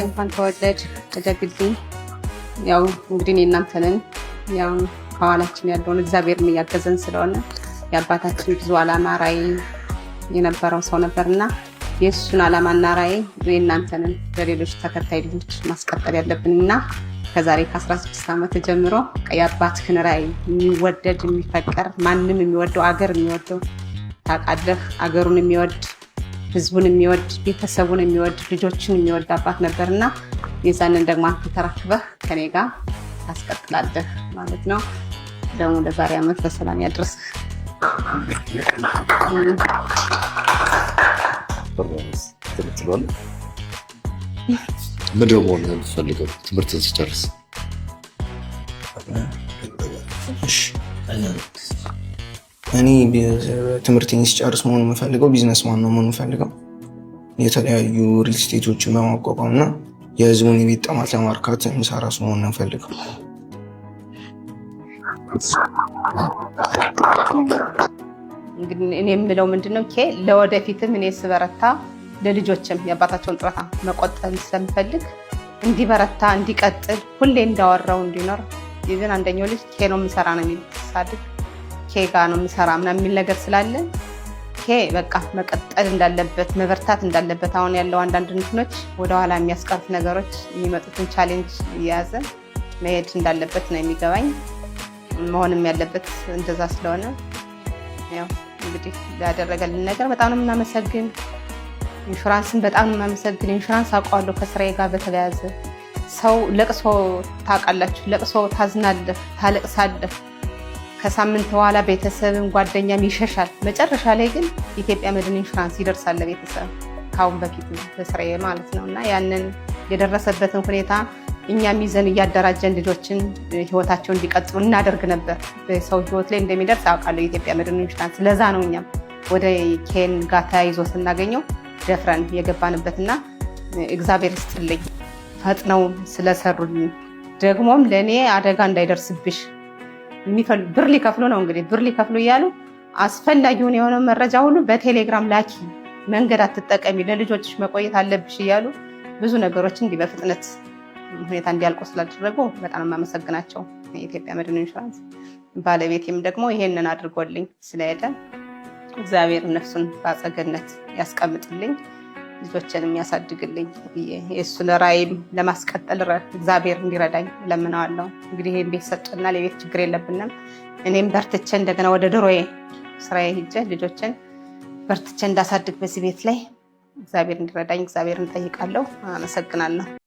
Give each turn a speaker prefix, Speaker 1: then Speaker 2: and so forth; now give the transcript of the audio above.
Speaker 1: እንኳን ተወለድ ተጀግልኝ ያው እንግዲህ እናንተንን ያው ከኋላችን ያለውን እግዚአብሔርን እያገዘን ስለሆነ የአባታችን ብዙ ዓላማ ራዕይ የነበረው ሰው ነበርና የእሱን ዓላማና ራዕይ እናንተንን ለሌሎች ተከታይ ልጆች ማስቀጠል ያለብንና ከዛሬ ከ16 ዓመት ጀምሮ የአባትህን ራዕይ የሚወደድ የሚፈቀር ማንም የሚወደው አገር የሚወደው ታቃለህ አገሩን የሚወድ ህዝቡን የሚወድ ቤተሰቡን የሚወድ ልጆችን የሚወድ አባት ነበርና የዛንን ደግሞ አንተ ተረክበህ ከኔ ጋር ታስቀጥላለህ ማለት ነው። ደግሞ ለዛሬ ዓመት በሰላም ያድርስህ።
Speaker 2: ምንድን ነው መሆን የምትፈልገው ትምህርትን ስጨርስ?
Speaker 3: እኔ ትምህርቴን ስጨርስ መሆን የምፈልገው ቢዝነስማን ነው መሆን የምፈልገው። የተለያዩ ሪል ስቴቶችን በማቋቋም እና የህዝቡን የቤት ጥማት ለማርካት የምሰራ ሰው መሆን ነው የምፈልገው።
Speaker 1: እንግዲህ እኔ የምለው ምንድነው ለወደፊትም እኔ ስበረታ ለልጆችም የአባታቸውን ጥረታ መቆጠብ ስለምፈልግ እንዲበረታ እንዲቀጥል ሁሌ እንዳወራው እንዲኖር ይዘን አንደኛው ልጅ ነው የምሰራ ነው የሚል ሳድግ ጋር ነው የምሰራ ምናምን የሚል ነገር ስላለ በቃ መቀጠል እንዳለበት መበርታት እንዳለበት አሁን ያለው አንዳንድ እንትኖች ወደ ኋላ የሚያስቀሩት ነገሮች የሚመጡትን ቻሌንጅ እየያዘ መሄድ እንዳለበት ነው የሚገባኝ። መሆንም ያለበት እንደዛ ስለሆነ ያው እንግዲህ ያደረገልን ነገር በጣም ነው የምናመሰግን። ኢንሹራንስን በጣም ነው የምናመሰግን። ኢንሹራንስ አውቀዋለሁ ከስራዬ ጋር በተያያዘ ሰው ለቅሶ ታውቃላችሁ፣ ለቅሶ ታዝናለህ፣ ታለቅሳለህ። ከሳምንት በኋላ ቤተሰብም ጓደኛም ይሸሻል። መጨረሻ ላይ ግን ኢትዮጵያ መድን ኢንሹራንስ ይደርሳል ለቤተሰብ ካሁን በፊት በስራዬ ማለት ነው። እና ያንን የደረሰበትን ሁኔታ እኛም ይዘን እያደራጀን ልጆችን ህይወታቸውን እንዲቀጥሉ እናደርግ ነበር። በሰው ህይወት ላይ እንደሚደርስ አውቃለሁ የኢትዮጵያ መድን ኢንሹራንስ። ለዛ ነው እኛም ወደ ኬን ጋር ተያይዞ ስናገኘው ደፍረን የገባንበትና እግዚአብሔር ይስጥልኝ ፈጥነው ስለሰሩልኝ። ደግሞም ለእኔ አደጋ እንዳይደርስብሽ ብር ሊከፍሉ ነው እንግዲህ ብር ሊከፍሉ እያሉ አስፈላጊውን የሆነ መረጃ ሁሉ በቴሌግራም ላኪ፣ መንገድ አትጠቀሚ፣ ለልጆችሽ መቆየት አለብሽ እያሉ ብዙ ነገሮች እንዲህ በፍጥነት ሁኔታ እንዲያልቁ ስላደረጉ በጣም የማመሰግናቸው የኢትዮጵያ መድን ኢንሹራንስ። ባለቤቴም ደግሞ ይሄንን አድርጎልኝ ስለሄደ እግዚአብሔር ነፍሱን በአጸደ ገነት ያስቀምጥልኝ፣ ልጆችን የሚያሳድግልኝ የእሱን ራዕይም ለማስቀጠል እግዚአብሔር እንዲረዳኝ ለምነዋለሁ። እንግዲህ ይህን ቤት ሰጥቶና ለቤት ችግር የለብንም። እኔም በርትቼ እንደገና ወደ ድሮዬ ስራዬ ሂጄ ልጆችን በርትቼ እንዳሳድግ በዚህ ቤት ላይ እግዚአብሔር እንዲረዳኝ እግዚአብሔር እንጠይቃለሁ። አመሰግናለሁ።